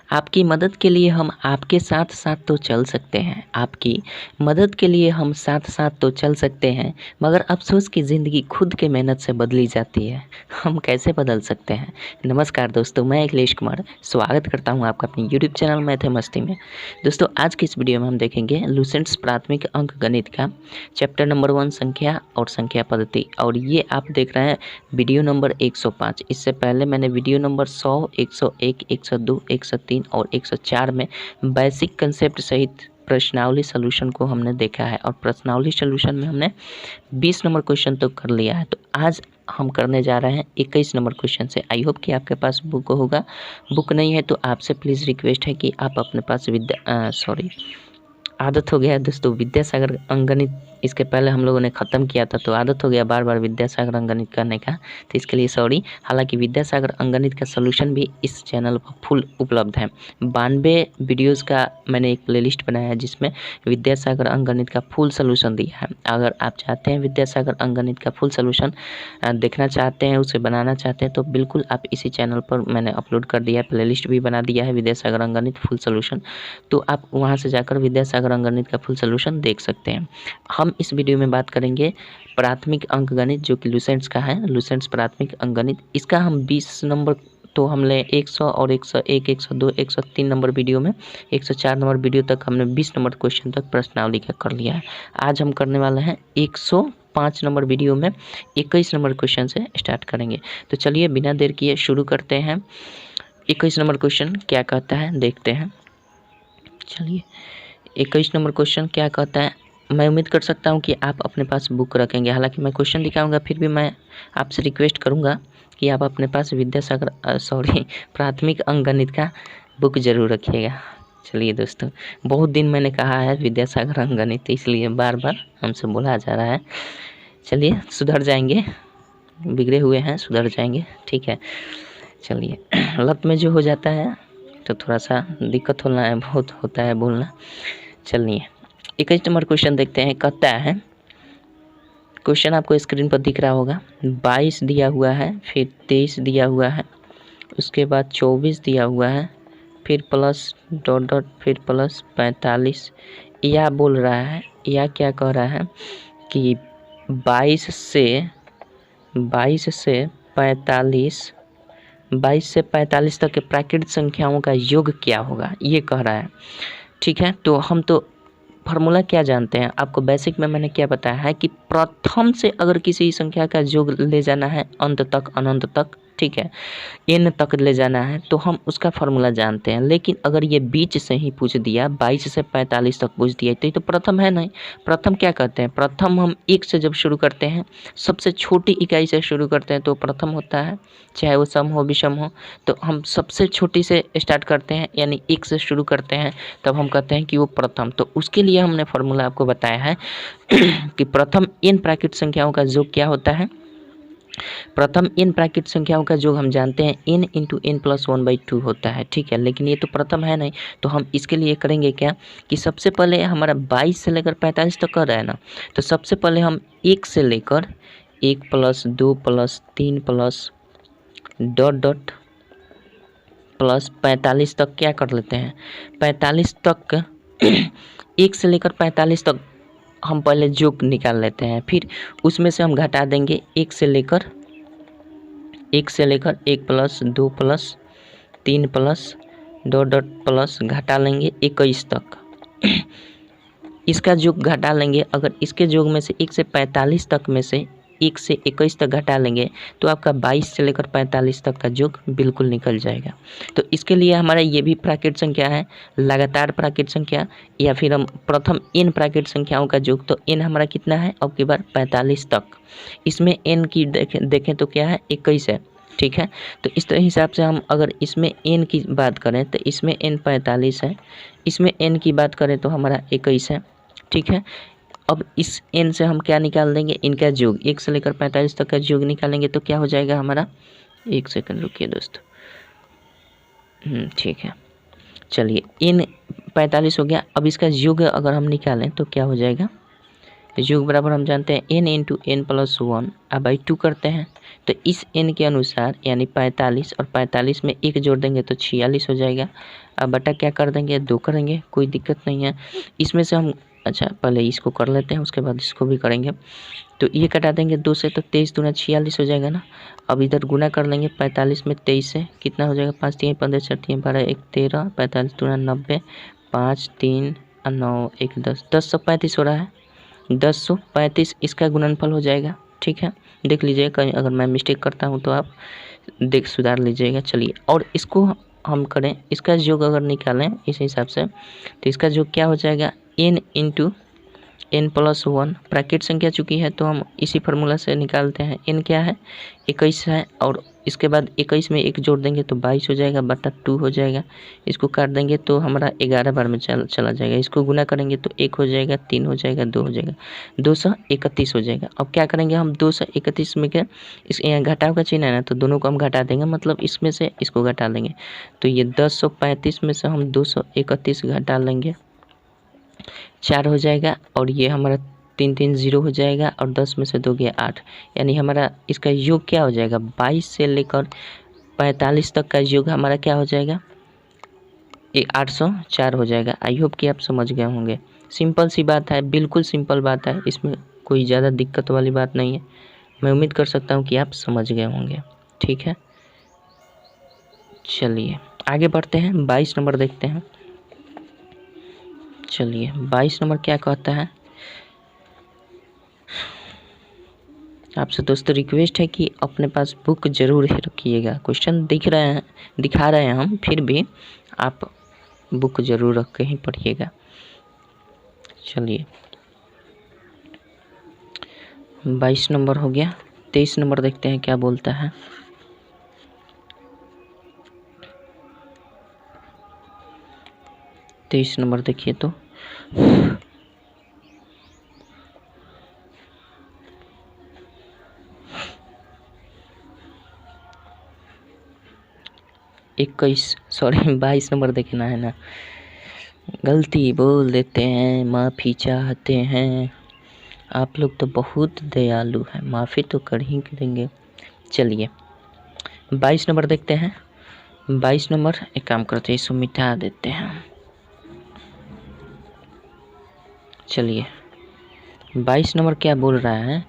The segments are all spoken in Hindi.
आपकी मदद के लिए हम आपके साथ साथ तो चल सकते हैं, आपकी मदद के लिए हम साथ साथ तो चल सकते हैं, मगर अफसोस की ज़िंदगी खुद के मेहनत से बदली जाती है। हम कैसे बदल सकते हैं? नमस्कार दोस्तों, मैं अखिलेश कुमार स्वागत करता हूं आपका अपने यूट्यूब चैनल मैथ है मस्ती में। दोस्तों, आज की इस वीडियो में हम देखेंगे लुसेंट्स प्राथमिक अंक गणित का चैप्टर नंबर 1 संख्या और संख्या पद्धति, और ये आप देख रहे हैं वीडियो नंबर 105। इससे पहले मैंने वीडियो नंबर 100, 101, 102, 103 और 104 में बेसिक कंसेप्ट सहित प्रश्नावली सॉल्यूशन को हमने देखा है, और प्रश्नावली सॉल्यूशन में हमने 20 नंबर क्वेश्चन तो कर लिया है। तो आज हम करने जा रहे हैं 21 नंबर क्वेश्चन से। आई होप कि आपके पास बुक होगा। बुक नहीं है तो आपसे प्लीज़ रिक्वेस्ट है कि आप अपने पास आदत हो गया है दोस्तों विद्यासागर अंकगणित, इसके पहले हम लोगों ने ख़त्म किया था तो आदत हो गया बार बार विद्यासागर अंकगणित करने का, तो इसके लिए सॉरी। हालांकि विद्यासागर अंकगणित का सलूशन भी इस चैनल पर फुल उपलब्ध है। 92 वीडियोज़ का मैंने एक प्लेलिस्ट बनाया है जिसमें विद्यासागर अंकगणित का फुल सलूशन दिया है। अगर आप चाहते हैं विद्यासागर अंकगणित का फुल सलूशन देखना चाहते हैं, उसे बनाना चाहते हैं, तो बिल्कुल आप इसी चैनल पर मैंने अपलोड कर दिया है, प्लेलिस्ट भी बना दिया है विद्यासागर अंकगणित फुल सलूशन। तो आप वहाँ से जाकर विद्यासागर अंकगणित का फुल सलूशन देख सकते हैं। हम इस वीडियो में बात करेंगे प्राथमिक अंकगणित जो कि लुसेंट्स का है, लुसेंट्स प्राथमिक अंकगणित। इसका हम 20 नंबर तो हमने 100 और 101, 102, 103 नंबर वीडियो में 104 नंबर वीडियो तक हमने 20 नंबर क्वेश्चन तक प्रश्नावली का कर लिया है। आज हम करने वाले हैं 105 नंबर वीडियो में 21 नंबर क्वेश्चन से स्टार्ट करेंगे। तो चलिए बिना देर किए शुरू करते हैं। 21 नंबर क्वेश्चन क्या कहता है देखते हैं। चलिए 21 नंबर क्वेश्चन क्या कहता है। मैं उम्मीद कर सकता हूं कि आप अपने पास बुक रखेंगे। हालांकि मैं क्वेश्चन दिखाऊंगा फिर भी मैं आपसे रिक्वेस्ट करूंगा कि आप अपने पास प्राथमिक अंकगणित का बुक ज़रूर रखिएगा। चलिए दोस्तों, बहुत दिन मैंने कहा है विद्यासागर अंकगणित, इसलिए बार बार हमसे बोला जा रहा है। चलिए सुधर जाएंगे, बिगड़े हुए हैं सुधर जाएंगे, ठीक है। चलिए लत में जो हो जाता है तो थोड़ा सा दिक्कत होना है, बहुत होता है बोलना। चलिए 21 नंबर क्वेश्चन देखते हैं। कहता है, क्वेश्चन आपको स्क्रीन पर दिख रहा होगा। 22 दिया हुआ है, फिर 23 दिया हुआ है, उसके बाद 24 दिया हुआ है, फिर प्लस डॉट डॉट, फिर प्लस 45। यह बोल रहा है, यह क्या कह रहा है कि 22 से 45 तक के प्राकृतिक संख्याओं का योग क्या होगा, ये कह रहा है। ठीक है, तो हम तो फार्मूला क्या जानते हैं, आपको बेसिक में मैंने क्या बताया है कि प्रथम से अगर किसी संख्या का योग ले जाना है अंत तक, अनंत तक, ठीक है, n तक ले जाना है तो हम उसका फार्मूला जानते हैं। लेकिन अगर ये बीच से ही पूछ दिया, 22 से 45 तक पूछ दिया, तो ये तो प्रथम है नहीं। प्रथम क्या कहते हैं, प्रथम हम 1 से जब शुरू करते हैं, सबसे छोटी इकाई से शुरू करते हैं तो प्रथम होता है, चाहे वो सम हो विषम हो। तो हम सबसे छोटी से स्टार्ट करते हैं, यानी 1 से शुरू करते हैं, तब हम कहते हैं कि वो प्रथम। तो उसके लिए हमने फार्मूला आपको बताया है कि प्रथम n प्राकृतिक संख्याओं का योग क्या होता है। प्रथम n प्राकृतिक संख्याओं का योग हम जानते हैं n इंटू n प्लस 1/2 होता है, ठीक है। लेकिन ये तो प्रथम है नहीं, तो हम इसके लिए करेंगे क्या कि सबसे पहले हमारा 22 से लेकर 45 तक कर रहा है ना, तो सबसे पहले हम 1 से लेकर 1 plus 2 plus 3 plus dot dot plus 45 तक क्या कर लेते हैं, 45 तक 1 से लेकर 45 तक हम पहले योग निकाल लेते हैं। फिर उसमें से हम घटा देंगे 1 से लेकर 1 plus 2 plus 3 plus dot dot plus घटा लेंगे 21 तक। इसका योग घटा लेंगे, अगर इसके योग में से 1 से 45 तक में से 1 से 21 तक घटा लेंगे तो आपका 22 से लेकर 45 तक का योग बिल्कुल निकल जाएगा। तो इसके लिए हमारा ये भी प्राकृतिक संख्या है, लगातार प्राकृतिक संख्या, या फिर हम प्रथम n प्राकृतिक संख्याओं का योग। तो n हमारा कितना है अब की बार 45 तक। इसमें n की देखें तो क्या है 21 है, ठीक है। तो इस तरह हिसाब से हम अगर इसमें n की बात करें तो इसमें n 45 है, इसमें n की बात करें तो हमारा 21 है, ठीक है। अब इस n से हम क्या निकाल देंगे, इनका योग 1 से लेकर 45 तक का योग निकालेंगे तो क्या हो जाएगा हमारा, 1 सेकंड रुकिए दोस्तों, ठीक है। चलिए n 45 हो गया। अब इसका योग अगर हम निकालें तो क्या हो जाएगा, तो योग बराबर हम जानते हैं n इंटू एन प्लस 1 अब बाई 2 करते हैं। तो इस n के अनुसार यानी 45 और 45 में 1 जोड़ देंगे तो 46 हो जाएगा। अब बटा क्या कर देंगे 2 करेंगे, कोई दिक्कत नहीं है। इसमें से हम अच्छा पहले इसको कर लेते हैं उसके बाद इसको भी करेंगे। तो ये कटा देंगे 2 से तो 23 दूना 46 हो जाएगा ना। अब इधर गुना कर लेंगे 45 में 23 से कितना हो जाएगा 5 3 15 4 3 12 1 13 45 दूना 90 5 3 9 1 10 1035 हो रहा है। 1035 इसका गुणनफल हो जाएगा। ठीक है, देख लीजिएगा कहीं अगर मैं मिस्टेक करता हूँ तो आप देख सुधार लीजिएगा। चलिए और इसको हम करें, इसका योग अगर निकालें इस हिसाब से तो इसका योग क्या हो जाएगा n into N plus 1 bracket संख्या चुकी है तो हम इसी फार्मूला से निकालते हैं। n क्या है 21 है और इसके बाद 21 में 1 जोड़ देंगे तो 22 हो जाएगा बटा 2 हो जाएगा। इसको काट देंगे तो हमारा 11 बार में चला जाएगा। इसको गुना करेंगे तो 1 हो जाएगा 3 हो जाएगा 2 हो जाएगा 231 हो जाएगा। अब क्या करेंगे हम 231 में क्या इस यहाँ घटाव का चिन्ह है ना तो दोनों को हम घटा देंगे, मतलब इसमें से इसको घटा लेंगे। तो ये 1035 में से हम 231 घटा लेंगे 4 हो जाएगा और ये हमारा 3 3 0 हो जाएगा और 10 में से 2 गया 8, यानी हमारा इसका योग क्या हो जाएगा 22 से लेकर 45 तक का योग हमारा क्या हो जाएगा 804 हो जाएगा। आई होप कि आप समझ गए होंगे। सिंपल सी बात है, बिल्कुल सिंपल बात है, इसमें कोई ज़्यादा दिक्कत वाली बात नहीं है। मैं उम्मीद कर सकता हूँ कि आप समझ गए होंगे। ठीक है, चलिए आगे बढ़ते हैं, 22 नंबर देखते हैं। चलिए 22 नंबर क्या कहता है। आपसे दोस्तों रिक्वेस्ट है कि अपने पास बुक जरूर ही रखिएगा। क्वेश्चन दिखा रहे हैं हम, फिर भी आप बुक जरूर रख के ही पढ़िएगा। चलिए 22 नंबर हो गया। 23 नंबर देखते हैं क्या बोलता है। तेईस नंबर देखिए तो इक्कीस सॉरी 22 नंबर देखना है ना, गलती बोल देते हैं, माफ़ी चाहते हैं। आप लोग तो बहुत दयालु हैं, माफ़ी तो कर ही देंगे। चलिए 22 नंबर देखते हैं। 22 नंबर एक काम करते हैं, इसको मिटा देते हैं। चलिए 22 नंबर क्या बोल रहा है,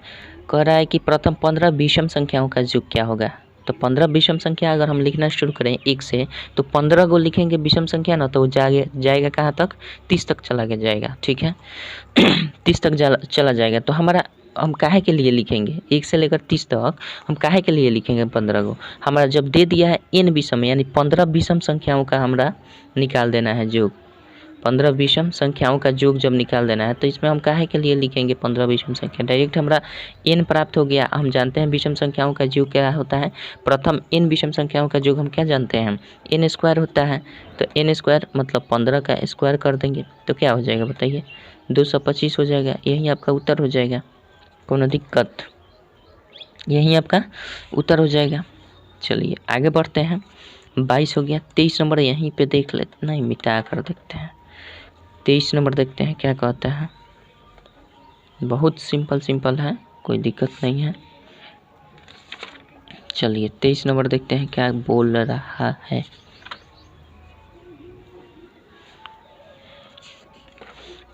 कह रहा है कि प्रथम 15 विषम संख्याओं का योग क्या होगा। तो 15 विषम संख्या अगर हम लिखना शुरू करें 1 से तो 15 को लिखेंगे विषम संख्या ना, तो वो जाएगा कहाँ तक 30 तक चला जाएगा। ठीक है 30 तक चला जाएगा। तो हमारा हम काहे के लिए लिखेंगे 1 से लेकर 30 तक, हम काहे के लिए लिखेंगे 15 को। हमारा जब दे दिया है n विषम यानी 15 विषम संख्याओं का हमरा निकाल देना है योग। 15 विषम संख्याओं का योग जब निकाल देना है तो इसमें हम काहे के लिए लिखेंगे 15 विषम संख्या। डायरेक्ट हमारा n प्राप्त हो गया। हम जानते हैं विषम संख्याओं का योग क्या होता है, प्रथम n विषम संख्याओं का योग हम क्या जानते हैं n स्क्वायर होता है। तो n स्क्वायर मतलब 15 का स्क्वायर कर देंगे तो क्या हो जाएगा बताइए 225 हो जाएगा। यही आपका उत्तर हो जाएगा, कोनो दिक्कत, यही आपका उत्तर हो जाएगा। चलिए आगे बढ़ते हैं, 22 हो गया। 23 नंबर यहीं पे देख लेते, नहीं मिटा कर देखते हैं। 23 नंबर देखते हैं क्या कहता है। बहुत सिंपल है, कोई दिक्कत नहीं है। चलिए 23 नंबर देखते हैं क्या बोल रहा है।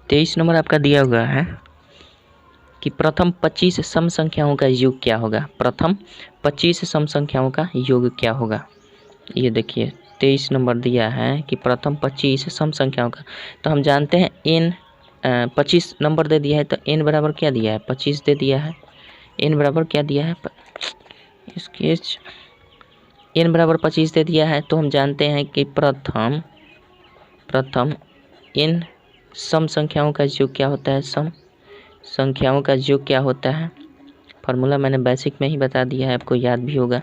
तेईस नंबर आपका दिया हुआ है कि प्रथम 25 सम संख्याओं का योग क्या होगा। प्रथम 25 सम संख्याओं का योग क्या होगा, ये देखिए 23 नंबर दिया है कि प्रथम 25 सम संख्याओं का। तो हम जानते हैं n 25 नंबर दे दिया है तो n बराबर क्या दिया है 25 दे दिया है। n बराबर क्या दिया है स्केच n बराबर 25 दे दिया है। तो हम जानते हैं कि प्रथम n सम संख्याओं का योग क्या होता है, सम संख्याओं का योग क्या होता है। फार्मूला मैंने बेसिक में ही बता दिया है, आपको याद भी होगा।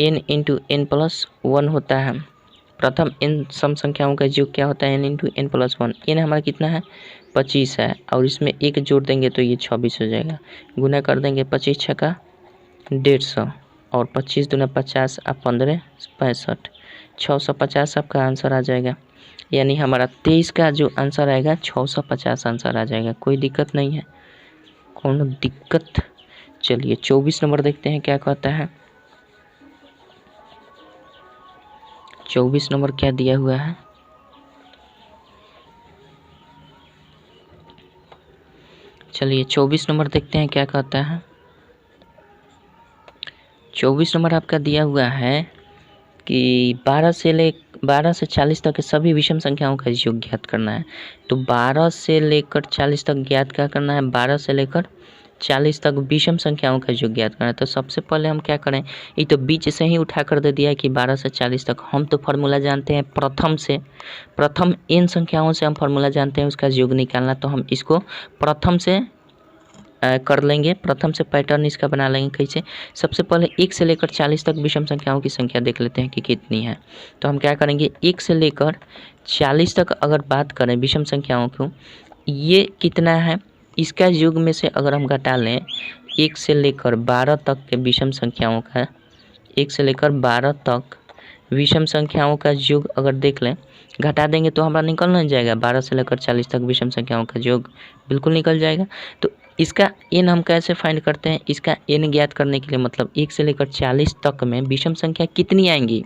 n इंटू एन प्लस 1 होता है। प्रथम n सम संख्याओं का योग क्या होता है n into N plus 1। n हमारा कितना है 25 है और इसमें 1 जोड़ देंगे तो ये 26 हो जाएगा। गुना कर देंगे 25 छक्का 150 और 25 दूना 50 अब 15 65 650 आपका आंसर आ जाएगा। यानी हमारा 23 का जो आंसर आएगा 650 आंसर आ जाएगा, कोई दिक्कत नहीं है। कौन दिक्कत। चलिए 24 नंबर देखते हैं क्या कहता है। 24 नंबर क्या दिया हुआ है। चलिए 24 नंबर देखते हैं क्या कहता है। 24 नंबर आपका दिया हुआ है कि 12 से 40 तक के सभी विषम संख्याओं का योग ज्ञात करना है। तो 12 से लेकर 40 तक ज्ञात क्या करना है, 12 से लेकर 40 तक विषम संख्याओं का योग ज्ञात करना है। तो सबसे पहले हम क्या करें, ये तो बीच से ही उठा कर दे दिया है कि 12 से 40 तक। हम तो फार्मूला जानते हैं प्रथम इन संख्याओं से हम फार्मूला जानते हैं उसका योग निकालना। तो हम इसको प्रथम से कर लेंगे, प्रथम से पैटर्न इसका बना लेंगे। कैसे, सबसे पहले 1 से लेकर 40 तक विषम संख्याओं की संख्या देख लेते हैं कि कितनी है। तो हम क्या करेंगे, 1 से लेकर 40 तक अगर बात करें विषम संख्याओं को, ये कितना है, इसका योग में से अगर हम घटा लें 1 से लेकर 12 तक के विषम संख्याओं का, 1 से लेकर 12 तक विषम संख्याओं का योग अगर देख लें, घटा देंगे तो हमारा निकल नहीं जाएगा। 12 से लेकर 40 तक विषम संख्याओं का योग बिल्कुल निकल जाएगा। तो इसका n हम कैसे फाइंड करते हैं, इसका n ज्ञात करने के लिए मतलब 1 से लेकर 40 तक में विषम संख्या कितनी आएंगी,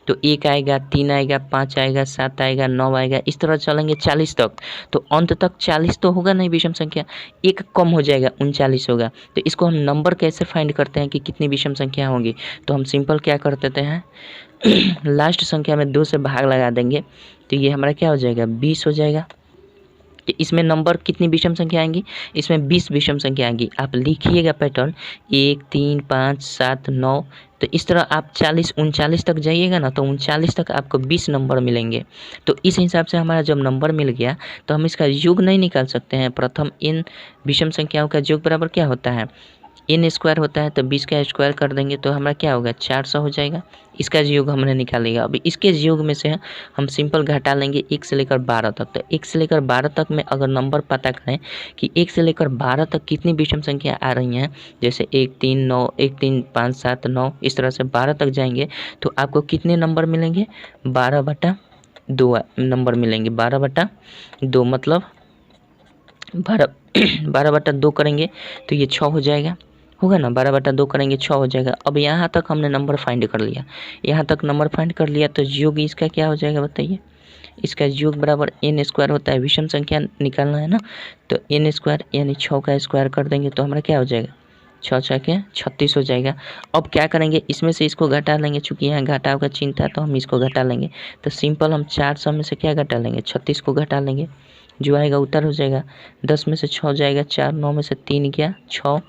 तो 1 आएगा, 3 आएगा, 5 आएगा, 7 आएगा, 9 आएगा, इस तरह चलेंगे 40 तक। तो अंत तक 40 तो होगा नहीं विषम संख्या, एक कम हो जाएगा, 39 होगा। तो इसको हम नंबर कैसे फाइंड करते हैं कि कितनी विषम संख्या होंगी, तो हम सिंपल क्या कर देते हैं लास्ट संख्या में 2 से भाग लगा देंगे। तो ये हमारा क्या हो जाएगा, 20 हो जाएगा। कि इसमें नंबर कितनी विषम संख्या आएंगी, इसमें 20 विषम संख्या आएंगी। आप लिखिएगा पैटर्न 1, 3, 5, 7, 9। तो इस तरह आप 40, 39 तक जाइएगा ना, तो 39 तक आपको 20 नंबर मिलेंगे। तो इस हिसाब से हमारा जब नंबर मिल गया तो हम इसका योग नहीं निकाल सकते हैं। प्रथम इन विषम संख्याओं का योग बराबर क्या होता है, n स्क्वायर होता है। तो 20 का स्क्वायर कर देंगे तो हमारा क्या होगा, 400 हो जाएगा। इसका योग हमने निकालेगा। अभी इसके योग में से हम सिंपल घटा लेंगे 1 से लेकर 12 तक। तो 1 से लेकर 12 तक में अगर नंबर पता करें कि 1 से लेकर 12 तक कितनी विषम संख्या आ रही हैं, जैसे 1, 3, 9, 1, 3, 5, 7, 9, इस तरह से 12 तक जाएंगे तो आपको कितने नंबर मिलेंगे, 12/2 नंबर मिलेंगे। 12/2 मतलब 12/2 करेंगे तो ये 6 हो जाएगा, होगा ना। 12/2 करेंगे 6 हो जाएगा। अब यहाँ तक हमने नंबर फाइंड कर लिया, यहाँ तक नंबर फाइंड कर लिया। तो योग इसका क्या हो जाएगा बताइए, इसका योग बराबर n स्क्वायर होता है। विषम संख्या निकालना है ना, तो n स्क्वायर यानी 6 का स्क्वायर कर देंगे तो हमारा क्या हो जाएगा, 6 6 के 36 हो जाएगा। अब क्या करेंगे, इसमें से इसको घटा लेंगे, चूँकि यहाँ घटाव का चिन्ह था तो हम इसको घटा लेंगे। तो सिंपल हम 400 में से क्या घटा लेंगे, 36 को घटा लेंगे, जो आएगा उत्तर हो जाएगा। 10 में से 6 जाएगा, 4, 9 में से 3 गया 6,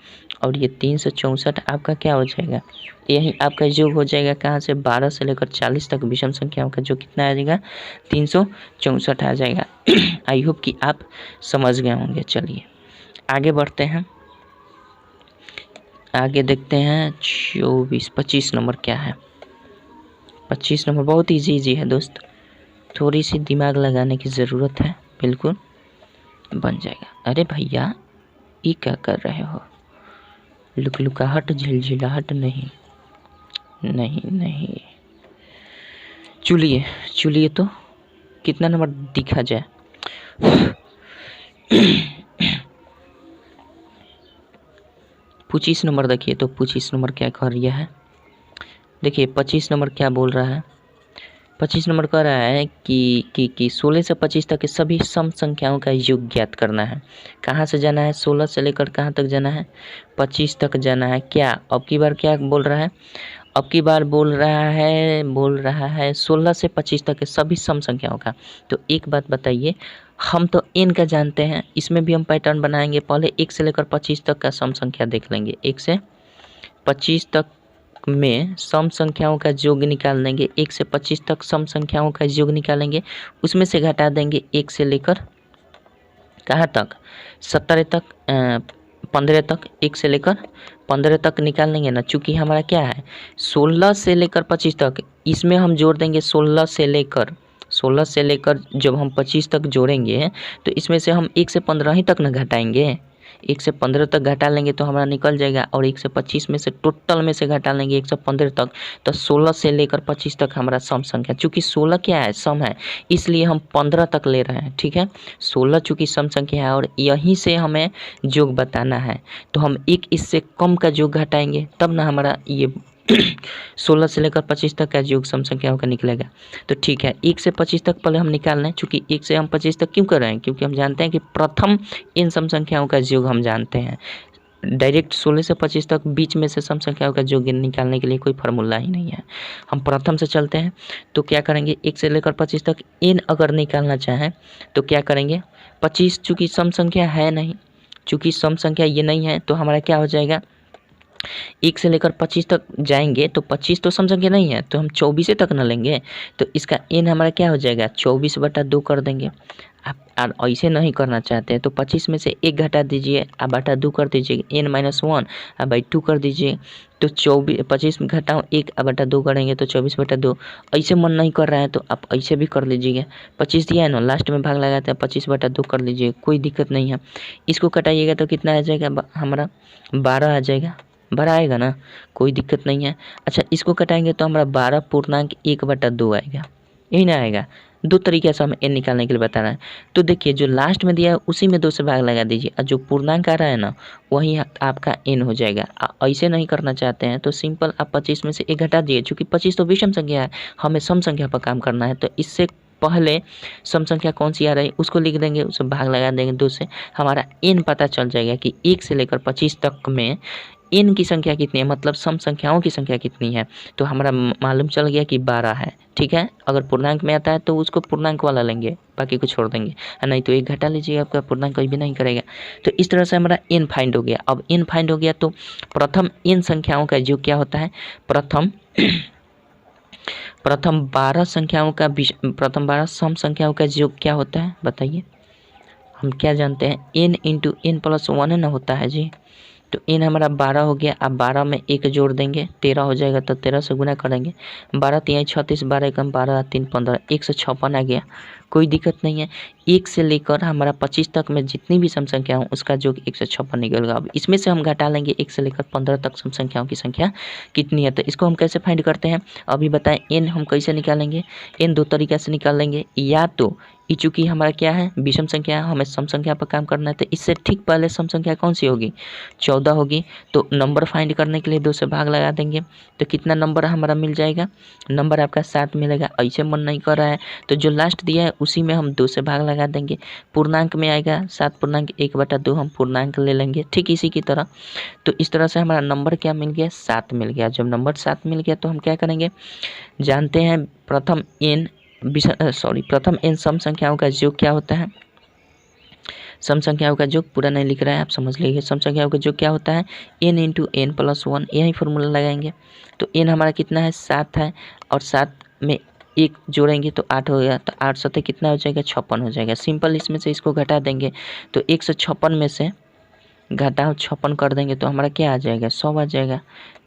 और ये 364 आपका क्या हो जाएगा, यही आपका योग हो जाएगा। कहाँ से, 12 से लेकर 40 तक विषम संख्याओं का जो कितना आ जाएगा, 364 आ जाएगा। आई होप कि आप समझ गए होंगे। चलिए आगे बढ़ते हैं, आगे देखते हैं 25 नंबर क्या है। 25 नंबर बहुत इजी है दोस्त, थोड़ी सी दिमाग लगाने की ज़रूरत है, बिल्कुल बन जाएगा। अरे भैया ये क्या कर रहे हो, लुकलुकाहट झिलझिलाहट नहीं नहीं नहीं। चलिए तो कितना नंबर दिखा जाए। 25 नंबर देखिए, तो 25 नंबर क्या कर रहा है, देखिए 25 नंबर क्या बोल रहा है। 25 नंबर कह रहा है कि 16 से 25 तक के सभी सम संख्याओं का योग ज्ञात करना है। कहाँ से जाना है, 16 से लेकर कहाँ तक जाना है, 25 तक जाना है। क्या अब की बार क्या बोल रहा है, अब की बार बोल रहा है 16 से 25 तक के सभी सम संख्याओं का। तो एक बात बताइए, हम तो n का जानते हैं, इसमें भी हम पैटर्न बनाएंगे। पहले 1 से लेकर 25 तक का सम संख्या देख लेंगे, 1 से 25 तक में सम संख्याओं का योग निकाल देंगे। 1 से 25 तक सम संख्याओं का योग निकालेंगे, उसमें से घटा देंगे 1 से लेकर कहाँ तक, 17 तक, 15 तक, 1 से लेकर 15 तक निकाल लेंगे ना। चूँकि हमारा क्या है 16 से लेकर 25 तक, इसमें हम जोड़ देंगे 16 से लेकर जब हम 25 तक जोड़ेंगे तो इसमें से हम 1 से 15 ही तक न घटाएंगे, 1 से 15 तक घटा लेंगे तो हमारा निकल जाएगा, और 1 से 25 में से टोटल में से घटा लेंगे 115 तक, तो 16 से लेकर 25 तक हमारा सम संख्या, चूँकि 16 क्या है, सम है, इसलिए हम 15 तक ले रहे हैं। ठीक है, 16 चूँकि सम संख्या है और यहीं से हमें योग बताना है, तो हम एक इससे कम का योग घटाएंगे तब ना हमारा ये 16 से लेकर 25 तक का योग सम संख्याओं का निकलेगा। तो ठीक है, 1 से 25 तक पहले हम निकाल लें, चूँकि 1 से हम 25 तक क्यों कर रहे हैं, क्योंकि हम जानते हैं कि प्रथम इन सम संख्याओं का योग हम जानते हैं। डायरेक्ट 16 से 25 तक बीच में से सम संख्याओं का योग निकालने के लिए कोई फार्मूला ही नहीं है। हम प्रथम से चलते हैं, तो क्या करेंगे, 1 से लेकर 25 तक इन अगर निकालना चाहें तो क्या करेंगे, 25 चूँकि सम संख्या है नहीं, चूँकि सम संख्या ये नहीं है, तो हमारा क्या हो जाएगा, 1 से लेकर 25 तक जाएंगे तो 25 तो सम संख्या नहीं है, तो हम 24 तक न लेंगे, तो इसका n हमारा क्या हो जाएगा, 24/2 कर देंगे। आप ऐसे नहीं करना चाहते हैं तो 25 में से 1 घटा दीजिए, आप बटा 2 कर दीजिए, n-1 आप बाई 2 कर दीजिए, तो 25 में घटाओ 1 बटा 2 करेंगे तो 24/2। ऐसे मन नहीं कर रहा है तो आप ऐसे भी कर लीजिए, 25 दिया है ना, लास्ट में भाग लगाते हैं, 25/2 कर लीजिए, कोई दिक्कत नहीं है। इसको कटाइएगा तो कितना आ जाएगा, हमारा 12 आ जाएगा, 12 आएगा ना, कोई दिक्कत नहीं है। अच्छा, इसको कटाएंगे तो हमारा 12.1/2 आएगा, यही ना आएगा। 2 तरीके से हम n निकालने के लिए बता रहे हैं। तो देखिए, जो लास्ट में दिया है उसी में 2 से भाग लगा दीजिए, और जो पूर्णांक आ रहा है ना वही आपका n हो जाएगा। ऐसे नहीं करना चाहते हैं तो सिंपल आप 25 में से 1 घटा दिए, चूँकि 25 तो विषम संख्या है, हमें सम संख्या पर काम करना है, तो इससे पहले सम संख्या कौन सी आ रही है उसको लिख देंगे, उसे भाग लगा देंगे 2 से, हमारा n पता चल जाएगा कि 1 से लेकर 25 तक में n की संख्या कितनी है, मतलब सम संख्याओं की संख्या कितनी है। तो हमारा मालूम चल गया कि 12 है। ठीक है, अगर पूर्णांक में आता है तो उसको पूर्णांक वाला लेंगे, बाकी को छोड़ देंगे, नहीं तो 1 घटा लीजिए, आपका पूर्णांक कोई भी नहीं करेगा। तो इस तरह से हमारा n फाइंड हो गया। अब n फाइंड हो गया तो प्रथम n संख्याओं का योग क्या होता है, प्रथम 12 संख्याओं का प्रथम 12 सम संख्याओं का योग क्या होता है, बताइए। हम क्या जानते हैं, n इंटू n+1 है ना होता है जी। तो n हमारा 12 हो गया, अब 12 में 1 जोड़ देंगे 13 हो जाएगा, तो 13 से गुना करेंगे, 12×3 = 36, 12 × 12 3 15, 156 आ गया, कोई दिक्कत नहीं है। 1 से लेकर हमारा 25 तक में जितनी भी सम संख्या हो उसका योग 156 निकलेगा। अब इसमें से हम घटा लेंगे 1 से लेकर 15 तक सम संख्याओं की संख्या कितनी है। तो इसको हम कैसे फाइंड करते हैं, अभी बताएं। n हम कैसे निकालेंगे, n 2 तरीक़े से निकाल लेंगे, या तो चूँकि हमारा क्या है, विषम संख्या, हमें सम संख्या पर काम करना है, तो इससे ठीक पहले सम संख्या कौन सी होगी, 14 होगी। तो नंबर फाइंड करने के लिए 2 से भाग लगा देंगे, तो कितना नंबर हमारा मिल जाएगा, नंबर आपका 7 मिलेगा। ऐसे मन नहीं कर रहा है तो जो लास्ट दिया है उसी में हम 2 से भाग लगा देंगे, पूर्णांक में आएगा 7.1/2 हम पूर्णांक ले लेंगे, ठीक इसी की तरह। तो इस तरह से हमारा नंबर क्या मिल गया, 7 मिल गया। जब नंबर 7 मिल गया तो हम क्या करेंगे, जानते हैं प्रथम n सम संख्याओं का योग क्या होता है। सम संख्याओं का योग पूरा नहीं लिख रहा है, आप समझ लीजिए। सम संख्याओं का योग क्या होता है, n इंटू n+1, यही फॉर्मूला लगाएंगे। तो n हमारा कितना है, 7 है, और 7 में 1 जोड़ेंगे तो 8 हो गया, तो 8 7 कितना हो जाएगा, 56 हो जाएगा। सिंपल इसमें से इसको घटा देंगे, तो 156 में से घटाओ 56 कर देंगे तो हमारा क्या आ जाएगा, 100 आ जाएगा।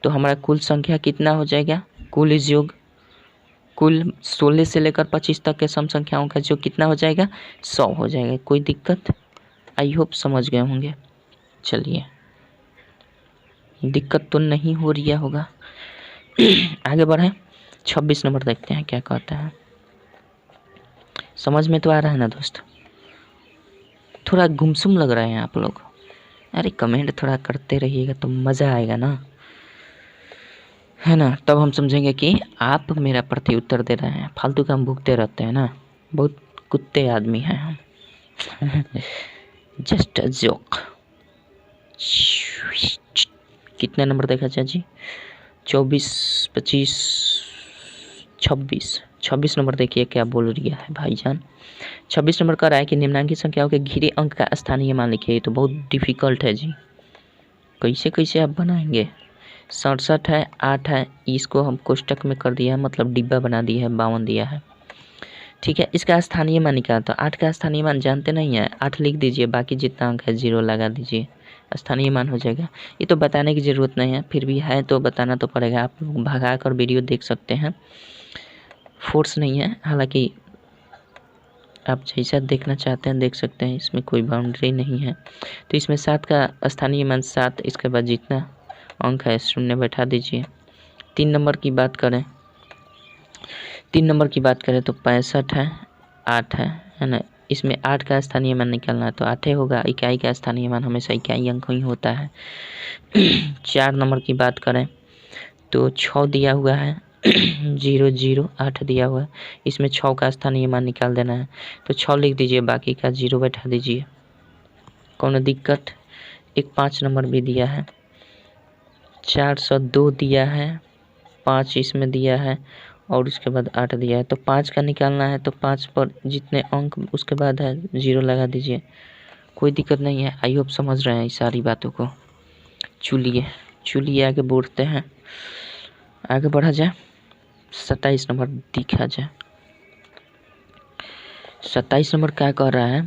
तो हमारा कुल संख्या कितना हो जाएगा, कुल योग, कुल 16 से लेकर 25 तक के सम संख्याओं का योग कितना हो जाएगा, 100 हो जाएगा। कोई दिक्कत, आई होप समझ गए होंगे। चलिए, दिक्कत तो नहीं हो रही होगा। आगे बढ़े, 26 नंबर देखते हैं क्या कहता है। समझ में तो आ रहा है ना दोस्त, थोड़ा गुमसुम लग रहे हैं आप लोग, अरे कमेंट थोड़ा करते रहिएगा तो मज़ा आएगा ना, है ना, तब हम समझेंगे कि आप मेरा प्रति उत्तर दे रहे हैं। फालतू का हम भुगते रहते हैं ना, बहुत कुत्ते आदमी हैं हम। Just a joke. कितने नंबर देखा चाची, 24 25 26 नंबर देखिए क्या बोल रही है भाईजान। 26 नंबर कह रहा है कि निम्नांकित संख्याओं के घिरे अंक का स्थानीय मान लिखिए। ये तो बहुत डिफिकल्ट है जी, कैसे कैसे आप बनाएंगे। 67 है, 8 है, इसको हम कोष्टक में कर दिया है, मतलब डिब्बा बना दिया है, 52 दिया है। ठीक है, इसका स्थानीय मान निकाला, तो 8 का स्थानीय मान जानते नहीं है, 8 लिख दीजिए, बाकी जितना अंक है 0 लगा दीजिए, स्थानीय मान हो जाएगा। ये तो बताने की ज़रूरत नहीं है, फिर भी है तो बताना तो पड़ेगा। आप लोग भगा कर वीडियो देख सकते हैं, फोर्स नहीं है। हालांकि आप जैसा देखना चाहते हैं देख सकते हैं, इसमें कोई बाउंड्री नहीं है। तो इसमें 7 का स्थानीय मान 7, इसके बाद जितना अंक है शून्य बैठा दीजिए। 3 नंबर की बात करें, 3 नंबर की बात करें तो 65 है, 8 है ना। इसमें 8 का स्थानीय मान निकालना है तो 8 ही होगा। इकाई का स्थानीय मान हमेशा इकाई अंक ही होता है। 4 नंबर की बात करें तो 6 दिया हुआ है, 0 0 8 दिया हुआ है। इसमें 6 का स्थानीय मान निकाल देना है तो 6 लिख दीजिए, बाकी का 0 बैठा दीजिए। कौन दिक्कत। एक 5 नंबर भी दिया है, 402 दिया है, 5 इसमें दिया है और उसके बाद 8 दिया है। तो 5 का निकालना है तो 5 पर जितने अंक उसके बाद है 0 लगा दीजिए। कोई दिक्कत नहीं है। आई होप समझ रहे हैं इस सारी बातों को। चलिए आगे बढ़ते हैं, आगे बढ़ा जाए। 27 नंबर दिखा जाए। 27 नंबर क्या कह रहा है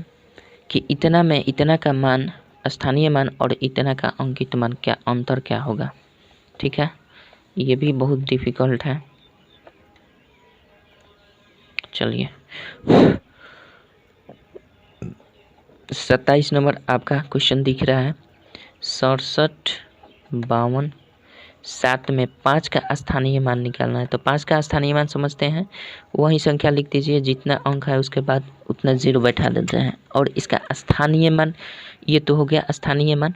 कि इतना में इतना का मान स्थानीय मान और इतना का अंकित मान क्या अंतर क्या होगा। ठीक है, ये भी बहुत डिफिकल्ट है। चलिए 27 नंबर आपका क्वेश्चन दिख रहा है। 67 52 7 में 5 का स्थानीय मान निकालना है। तो 5 का स्थानीय मान समझते हैं, वही संख्या लिख दीजिए, जितना अंक है उसके बाद उतना 0 बैठा देते हैं। और इसका स्थानीय मान ये तो हो गया स्थानीय मान,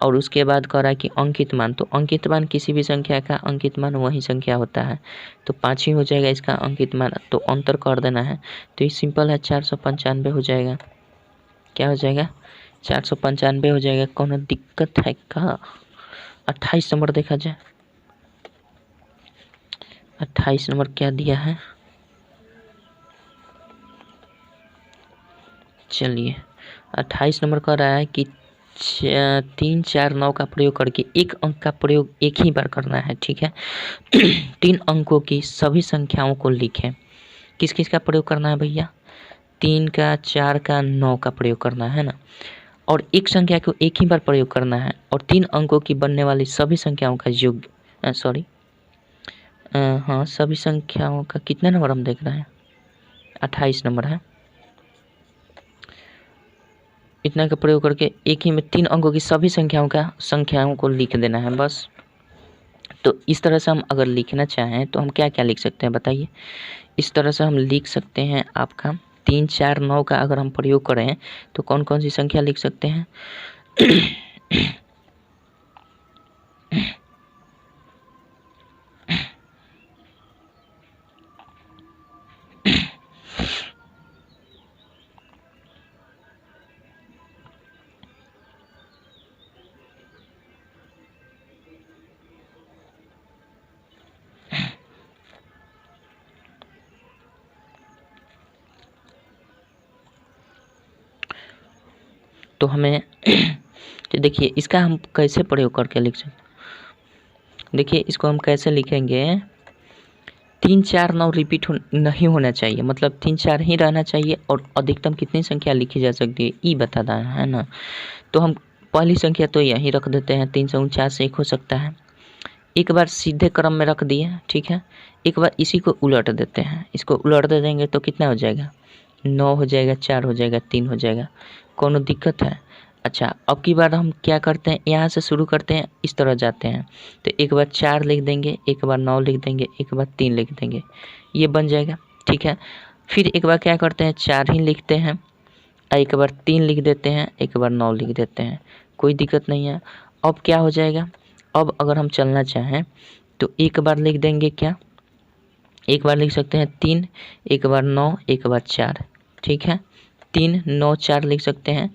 और उसके बाद कह रहा है कि अंकित मान। तो अंकित मान किसी भी संख्या का अंकित मान वही संख्या होता है, तो 5 ही हो जाएगा इसका अंकित मान। तो अंतर कर देना है तो ये सिंपल है, 495 हो जाएगा। क्या हो जाएगा, 495 हो जाएगा। कौन दिक्कत है का। 28 नंबर देखा जाए। 28 नंबर क्या दिया है, चलिए 28 नंबर कह रहा है कि 3 4 9 का प्रयोग करके एक अंक का प्रयोग एक ही बार करना है। ठीक है, 3 अंकों की सभी संख्याओं को लिखें। किस किस का प्रयोग करना है भैया, 3 का 4 का 9 का प्रयोग करना है ना। और एक संख्या को एक ही बार प्रयोग करना है और 3 अंकों की बनने वाली सभी संख्याओं का योग हाँ सभी संख्याओं का कितने नंबर हम देख रहे हैं, 28 नंबर है। इतना का प्रयोग करके एक ही में 3 अंकों की सभी संख्याओं को लिख देना है बस। तो इस तरह से हम अगर लिखना चाहें तो हम क्या क्या लिख सकते हैं बताइए। इस तरह से हम लिख सकते हैं, आपका 3 4 9 का अगर हम प्रयोग करें तो कौन कौन सी संख्या लिख सकते हैं। तो हमें तो देखिए इसका हम कैसे प्रयोग करके लिख सकते। देखिए इसको हम कैसे लिखेंगे, 3 4 9 रिपीट नहीं होना चाहिए, मतलब 3 4 ही रहना चाहिए। और अधिकतम कितनी संख्या लिखी जा सकती है ये बता देना है ना। तो हम पहली संख्या तो यही रख देते हैं, 349 1 हो सकता है। एक बार सीधे क्रम में रख दिए, ठीक है। एक बार इसी को उलट देते हैं, इसको उलट दे देंगे तो कितना हो जाएगा, 9 हो जाएगा, 4 हो जाएगा, 3 हो जाएगा। कोनो दिक्कत है। अच्छा अब की बार हम क्या करते हैं, यहाँ से शुरू करते हैं, इस तरह जाते हैं। तो एक बार 4 लिख देंगे, एक बार 9 लिख देंगे, एक बार 3 लिख देंगे, ये बन जाएगा। ठीक है, फिर एक बार क्या करते हैं, 4 ही लिखते हैं, एक बार 3 लिख देते हैं, एक बार 9 लिख देते हैं, कोई दिक्कत नहीं है। अब क्या हो जाएगा, अब अगर हम चलना चाहें तो एक बार लिख देंगे, क्या एक बार लिख सकते हैं 3, एक बार 9, एक बार 4। ठीक है, 3 9 4 लिख सकते हैं।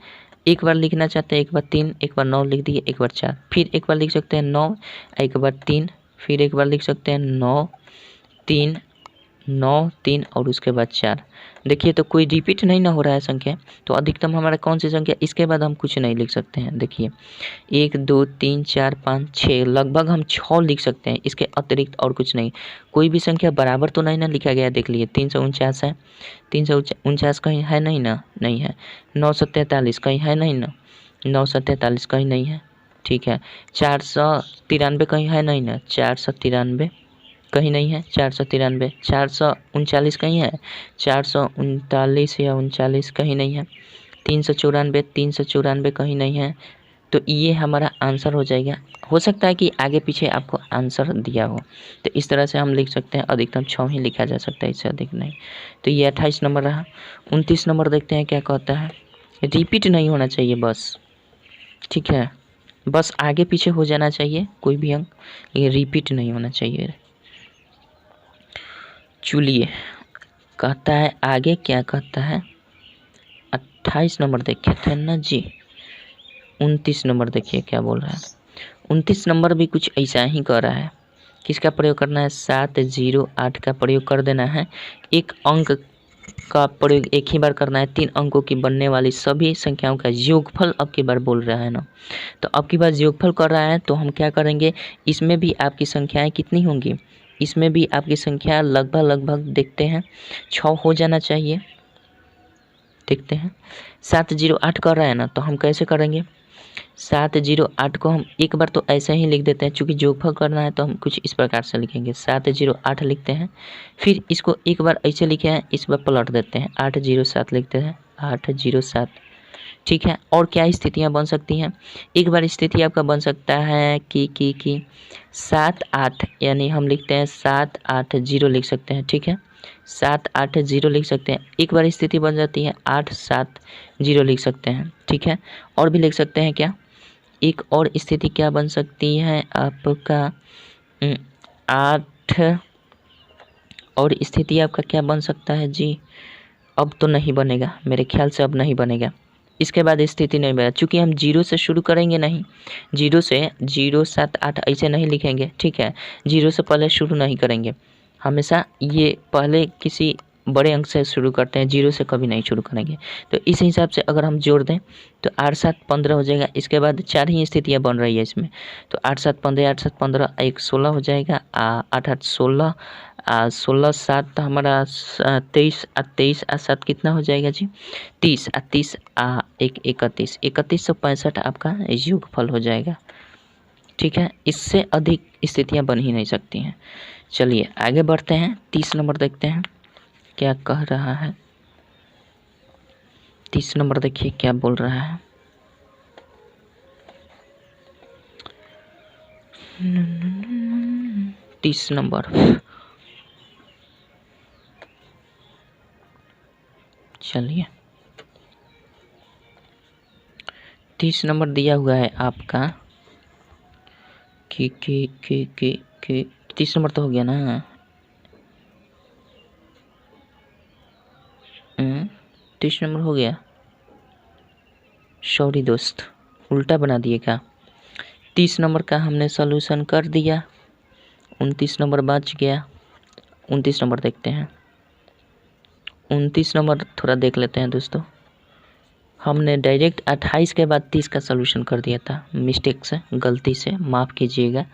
एक बार लिखना चाहते हैं, एक बार 3, एक बार 9 लिख दिए, एक बार 4। फिर एक बार लिख सकते हैं 9, एक बार 3, फिर एक बार लिख सकते हैं 9 3 9 3 और उसके बाद 4। देखिए तो कोई रिपीट नहीं ना हो रहा है संख्या। तो अधिकतम हमारा कौन सी संख्या, इसके बाद हम कुछ नहीं लिख सकते हैं। देखिए 1 2 3 4 5 6, लगभग हम 6 लिख सकते हैं, इसके अतिरिक्त और कुछ नहीं। कोई भी संख्या बराबर तो नहीं ना लिखा गया, देख लिए 349 है, 349 कहीं है नहीं ना, नहीं है। 943 कहीं है नहीं ना, 943 कहीं नहीं है। ठीक है, 493 कहीं है नहीं ना, 493 कहीं नहीं है। 493, 439 कहीं है, 439 या 39 कहीं नहीं है। 394, 394 कहीं नहीं है। तो ये हमारा आंसर हो जाएगा। हो सकता है कि आगे पीछे आपको आंसर दिया हो, तो इस तरह से हम लिख सकते हैं। अधिकतम 6 ही लिखा जा सकता है, इससे अधिक नहीं। तो ये 28 नंबर रहा। 29 नंबर देखते हैं क्या कहता है। रिपीट नहीं होना चाहिए बस, ठीक है, बस आगे पीछे हो जाना चाहिए कोई भी अंक, ये रिपीट नहीं होना चाहिए। चलिए कहता है आगे क्या कहता है। 28 नंबर देखे थे ना जी। 29 नंबर देखिए क्या बोल रहा है। 29 नंबर भी कुछ ऐसा ही कर रहा है। किसका प्रयोग करना है, 708 का प्रयोग कर देना है। एक अंक का प्रयोग एक ही बार करना है। 3 अंकों की बनने वाली सभी संख्याओं का योगफल अब की बार बोल रहा है ना, तो अब की बार योगफल कर रहा है। तो हम क्या करेंगे, इसमें भी आपकी संख्याएं कितनी होंगी, इसमें भी आपकी संख्या लगभग देखते हैं 6 हो जाना चाहिए। देखते हैं 708 कर रहा है ना, तो हम कैसे करेंगे। 708 को हम एक बार तो ऐसे ही लिख देते हैं, चूँकि योगफल करना है तो हम कुछ इस प्रकार से लिखेंगे। 708 लिखते हैं, फिर इसको एक बार ऐसे लिखे हैं, इस बार पलट देते हैं, 807 लिखते हैं, 807। ठीक है, और क्या स्थितियाँ बन सकती हैं। एक बार स्थिति आपका बन सकता है कि 7-8, यानी हम लिखते हैं 780 लिख सकते हैं। ठीक है, 780 लिख सकते हैं। एक बार स्थिति बन जाती है 870 लिख सकते हैं। ठीक है, और भी लिख सकते हैं क्या, एक और स्थिति क्या बन सकती है आपका 8, और स्थिति आपका क्या बन सकता है जी, अब तो नहीं बनेगा मेरे ख्याल से, अब नहीं बनेगा। इसके बाद स्थिति नहीं बनेगा, चूँकि हम 0 से शुरू करेंगे नहीं, 0 से 078 ऐसे नहीं लिखेंगे। ठीक है, 0 से पहले शुरू नहीं करेंगे, हमेशा ये पहले किसी बड़े अंक से शुरू करते हैं, 0 से कभी नहीं शुरू करेंगे। तो इस हिसाब से अगर हम जोड़ दें तो 8 7 15 हो जाएगा। इसके बाद 4 ही स्थितियाँ बन रही है इसमें, तो 8 7 15, 8 7 15, 1 16 हो जाएगा। 8 8 16, 16 7 हमारा 23, 23 7 कितना हो जाएगा जी, 30, 30 1 31, 3165 आपका योगफल हो जाएगा। ठीक है, इससे अधिक स्थितियाँ बन ही नहीं सकती हैं। चलिए आगे बढ़ते हैं, 30 नंबर देखते हैं क्या कह रहा है। 30 नंबर देखिए क्या बोल रहा है। तीस नंबर, चलिए 30 नंबर दिया हुआ है आपका कि 30 नंबर तो हो गया ना। 30 नंबर हो गया, सॉरी दोस्त, उल्टा बना दिएगा। 30 नंबर का हमने सॉल्यूशन कर दिया, 29 नंबर बच गया। 29 नंबर देखते हैं। 29 नंबर थोड़ा देख लेते हैं दोस्तों। हमने डायरेक्ट 28 के बाद 30 का सॉल्यूशन कर दिया था, मिस्टेक से, गलती से, माफ़ कीजिएगा।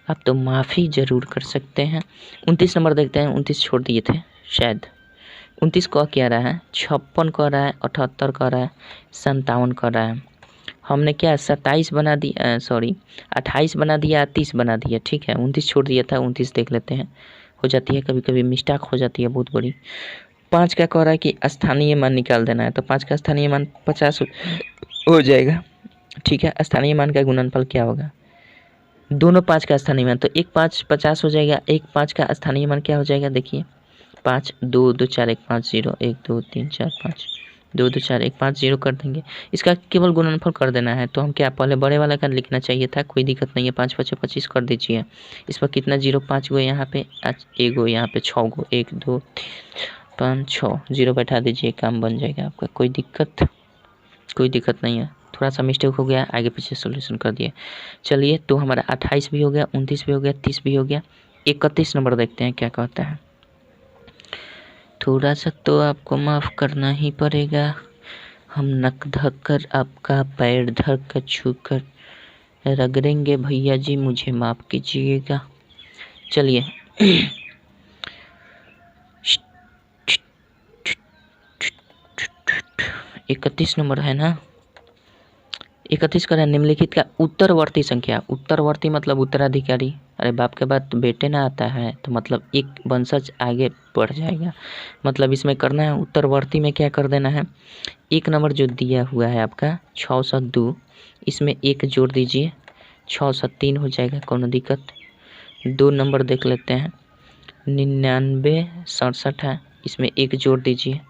आप तो माफ़ी ज़रूर कर सकते हैं। 29 नंबर देखते हैं। 29 छोड़ दिए थे शायद। 29 कह क्या रहा है, 56 कह रहा है, 78 कह रहा है, 57 कह रहा है। हमने क्या 27 बना दिया, सॉरी 28 बना दिया, 30 बना दिया। ठीक है, 29 छोड़ दिया था, 29 देख लेते हैं। हो जाती है कभी कभी मिस्टेक, हो जाती है बहुत बड़ी। 5 का कह रहा है कि स्थानीय मान निकाल देना है, तो 5 का स्थानीय मान 50 हो जाएगा। ठीक है, स्थानीय मान का गुणनफल क्या होगा, दोनों 5 का स्थानीय मान, तो 1 5 50 हो जाएगा। 1 5 का स्थानीय मान क्या हो जाएगा, देखिए 5 2 2 4 1 5 0 1 2 3 4 5 2 2 4 1 5 0 कर देंगे। इसका केवल गुणनफल कर देना है, तो हम क्या पहले बड़े वाला का लिखना चाहिए था, कोई दिक्कत नहीं है। 5 5 25 कर दीजिए। इस पर कितना 0, 5 गो यहाँ पे, 1 गो यहाँ पे, 6 गो, 1 2 3 5 6 0 बैठा दीजिए, काम बन जाएगा आपका। कोई दिक्कत नहीं है। थोड़ा सा मिस्टेक हो गया, आगे पीछे सोल्यूशन कर दिए। चलिए, तो हमारा 28 भी हो गया, 29 भी हो गया, 30 भी हो गया। 31 नंबर देखते हैं क्या कहता है। थोड़ा सा तो आपको माफ़ करना ही पड़ेगा, हम नक धक कर आपका पैर धक कर छू कर रगड़ेंगे भैया जी, मुझे माफ़ कीजिएगा। चलिए 31 नंबर है ना, 31 कह रहा है निम्नलिखित का उत्तरवर्ती संख्या, उत्तरवर्ती मतलब उत्तराधिकारी, अरे बाप के बाद बेटे ना आता है तो मतलब एक वंशज आगे बढ़ जाएगा, मतलब इसमें करना है उत्तरवर्ती में क्या कर देना है, एक नंबर जो दिया हुआ है आपका 602, इसमें एक जोड़ दीजिए, 603 हो जाएगा, कौन दिक्कत। 2 नंबर देख लेते हैं, 9967 है, इसमें एक जोड़ दीजिए,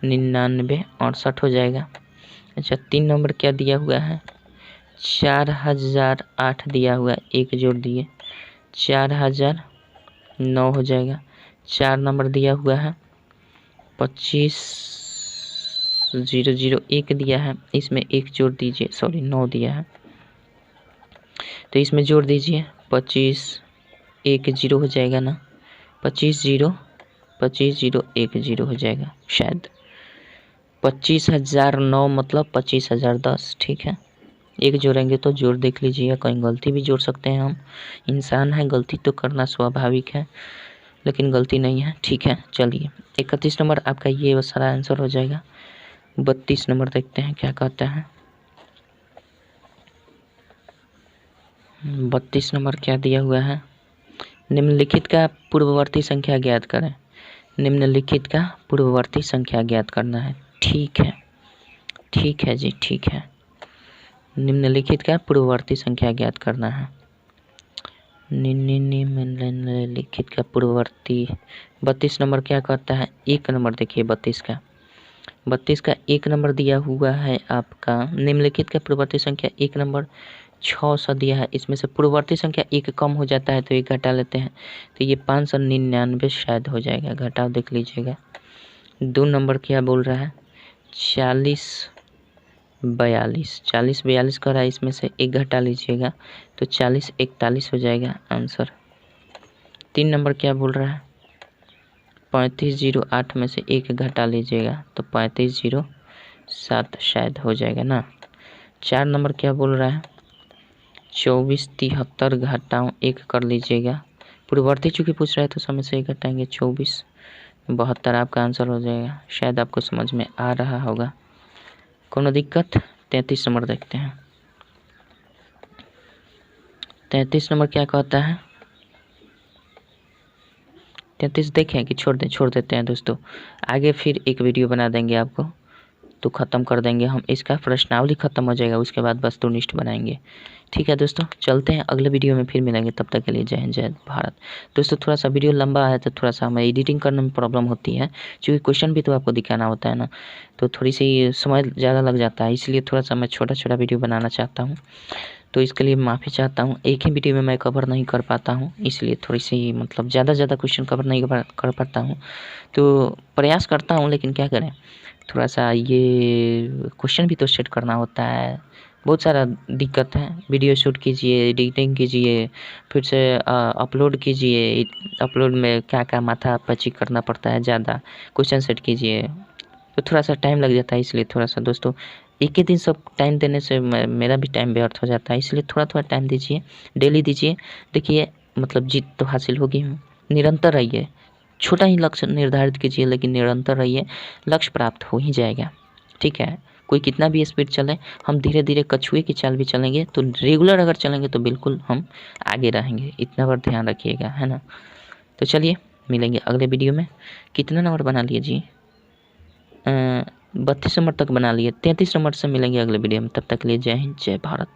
9968 हो जाएगा। अच्छा 3 नंबर क्या दिया हुआ है, 4008 दिया हुआ है, एक जोड़ दिए 4009 हो जाएगा। 4 नंबर दिया हुआ है 25001 दिया है, इसमें एक जोड़ दीजिए, सॉरी 9 दिया है तो इसमें जोड़ दीजिए 2510 हो जाएगा ना, 251010 हो जाएगा शायद, 25,009 मतलब 25,010, ठीक है। एक जोड़ेंगे तो जोड़ देख लीजिए, कहीं गलती भी जोड़ सकते हैं, हम इंसान हैं, गलती तो करना स्वाभाविक है, लेकिन गलती नहीं है, ठीक है। चलिए 31 नंबर आपका ये सारा आंसर हो जाएगा। 32 नंबर देखते हैं क्या कहता है। 32 नंबर क्या दिया हुआ है, निम्नलिखित का पूर्ववर्ती संख्या ज्ञात करें, निम्नलिखित का पूर्ववर्ती संख्या ज्ञात करना है, ठीक है, ठीक है जी, ठीक है। निम्नलिखित का पूर्ववर्ती संख्या ज्ञात करना है, निम्नलिखित का पूर्ववर्ती। 32 नंबर क्या करता है, एक नंबर देखिए 32 का एक नंबर दिया हुआ है आपका, निम्नलिखित का पूर्ववर्ती संख्या एक नंबर 600 दिया है, इसमें से पूर्ववर्ती संख्या एक कम हो जाता है तो एक घटा लेते हैं, तो ये 599 शायद हो जाएगा, घटाव देख लीजिएगा। 2 नंबर क्या बोल रहा है, 4042 कर रहा है, इसमें से एक घटा लीजिएगा तो 4041 हो जाएगा आंसर। 3 नंबर क्या बोल रहा है, 3508 में से एक घटा लीजिएगा तो 3507 शायद हो जाएगा ना। 4 नंबर क्या बोल रहा है, 2473 घटाओ एक कर लीजिएगा, पूर्ववर्ती चूँकि पूछ रहा है तो समय से एक घटाएंगे, 2472 आपका आंसर हो जाएगा, शायद आपको समझ में आ रहा होगा, कोनो दिक्कत। 33 नंबर देखते हैं। 33 नंबर क्या कहता है, 33 देखें कि छोड़ देते हैं दोस्तों, आगे फिर एक वीडियो बना देंगे आपको, तो ख़त्म कर देंगे हम, इसका प्रश्नावली ख़त्म हो जाएगा, उसके बाद वस्तुनिष्ठ बनाएंगे, ठीक है दोस्तों। चलते हैं अगले वीडियो में, फिर मिलेंगे, तब तक के लिए जय हिंद जय भारत। दोस्तों थोड़ा सा वीडियो लंबा है तो थोड़ा सा हमें एडिटिंग करने में प्रॉब्लम होती है, क्योंकि क्वेश्चन भी तो आपको दिखाना होता है ना, तो थोड़ी सी समय ज़्यादा लग जाता है, इसलिए थोड़ा सा मैं छोटा वीडियो बनाना चाहता हूँ, तो इसके लिए माफ़ी चाहता हूँ। एक ही वीडियो में मैं कवर नहीं कर पाता हूँ, इसलिए थोड़ी सी मतलब ज़्यादा क्वेश्चन कवर नहीं कर पाता हूँ, तो प्रयास करता हूँ, लेकिन क्या करें, थोड़ा सा ये क्वेश्चन भी तो सेट करना होता है, बहुत सारा दिक्कत है। वीडियो शूट कीजिए, एडिटिंग कीजिए, फिर से अपलोड कीजिए, अपलोड में क्या माथा पची करना पड़ता है, ज़्यादा क्वेश्चन सेट कीजिए, तो थोड़ा सा टाइम लग जाता है, इसलिए थोड़ा सा दोस्तों एक ही दिन सब टाइम देने से मेरा भी टाइम व्यर्थ हो जाता है, इसलिए थोड़ा टाइम दीजिए, डेली दीजिए। देखिए मतलब जीत तो हासिल होगी, निरंतर रहिए, छोटा ही लक्ष्य निर्धारित कीजिए, लेकिन निरंतर रहिए, लक्ष्य प्राप्त हो ही जाएगा, ठीक है। कोई कितना भी स्पीड चले, हम धीरे धीरे कछुए की चाल भी चलेंगे, तो रेगुलर अगर चलेंगे तो बिल्कुल हम आगे रहेंगे, इतना बार ध्यान रखिएगा, है ना। तो चलिए मिलेंगे अगले वीडियो में। कितना नंबर बना लिए जी, 32 नंबर तक बना लिए, 33 नंबर से मिलेंगे अगले वीडियो में, तब तक के लिए जय हिंद जय भारत।